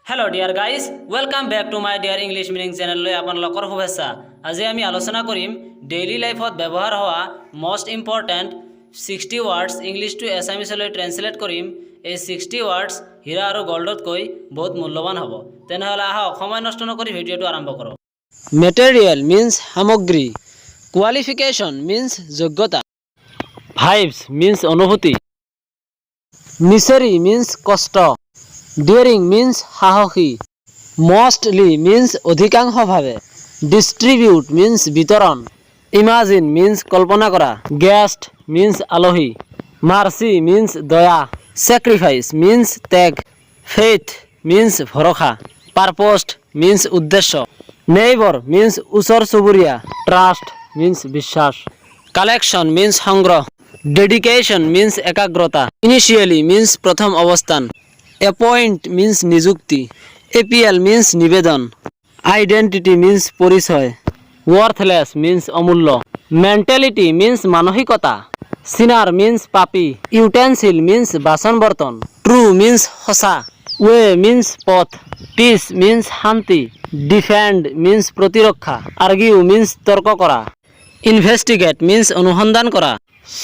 Hello dear guys, welcome back to my dear English meaning channel লৈ আপোনালোকৰ শুভেচ্ছা। আজি আমি আলোচনা কৰিম ডেইলি লাইফত ব্যৱহাৰ হোৱা most important 60 words English to Assamese লৈ ট্ৰান্সলেট কৰিম। এই 60 words হীৰা আৰু গোল্ডতকৈ বহুত মূল্যৱান হ'ব। তেনেহলে আহক সময় নষ্ট নকৰি ভিডিঅটো আৰম্ভ কৰোঁ। Material means সামগ্ৰী, qualification means যোগ্যতা, vibes means অনুভূতি, misery means কষ্ট, daring means সাহসী, mostly means অধিকাংশভাৱে, distribute means বিতৰণ, imagine means কল্পনা কৰা, guest means আলহী, mercy means দয়া, sacrifice means ত্যাগ, faith means ভৰসা, purpose means উদ্দেশ্য, neighbor means ওচৰ চুবুৰীয়া, trust means বিশ্বাস, collection means সংগ্ৰহ, dedication means একাগ্ৰতা, initially means প্ৰথম অৱস্থান, appoint means নিযুক্তি, appeal means নিবেদন, identity means পৰিচয়, worthless means অমূল্য, mentality means মানসিকতা, sinner means পাপী, utensil means বাচন বৰ্তন, true means সঁচা, way means পথ, peace means শান্তি, defend means প্ৰতিৰক্ষা, argue means তৰ্ক কৰা, investigate means অনুসন্ধান কৰা,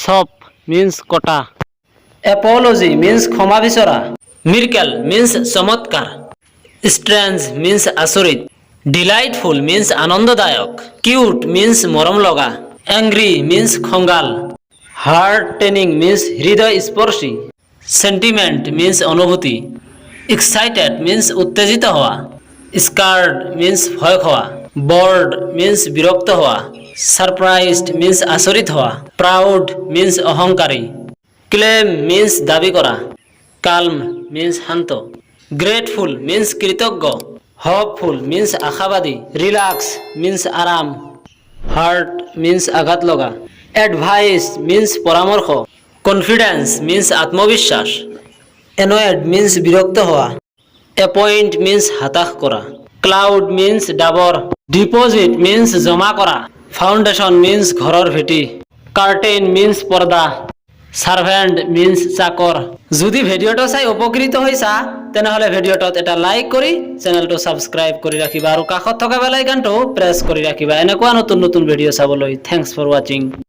chop means কটা, apology means ক্ষমা বিচৰা, miracle means চমৎকাৰ, strange means আচৰিত, delightful means আনন্দদায়ক, cute means মৰম লগা, angry means খঙাল, heart-turning means হৃদয় স্পৰ্শী, sentiment means অনুভূতি, excited means উত্তেজিত হোৱা, scared means ভয় খোৱা, bored means বিৰক্ত হোৱা, surprised means আচৰিত হোৱা, proud means অহংকাৰী, claim means দাবী কৰা, calm means শান্ত, grateful means কৃতজ্ঞ, hopeful means আশাবাদী, relax means আৰাম, hurt means আঘাত লগা, advice means পৰামৰ্শ, confidence means আত্মবিশ্বাস, annoyed means বিৰক্ত হোৱা, appoint means হতাশ কৰা, cloud means Dabur, deposit means জমা কৰা, foundation means ঘৰৰ ভেটি, curtain means পৰ্দা, servant means চাকৰ। যদি ভিডিঅটো চাই উপকৃত হৈছা তেনেহলে ভিডিঅটোত এটা লাইক কৰি চেনেলটো সাবস্ক্ৰাইব কৰি ৰাখিবা আৰু কাষত থকা বেল আইকনটো প্ৰেছ কৰি ৰাখিবা এনেকুৱা নতুন নতুন ভিডিঅ' চাবলৈ। Thanks for watching.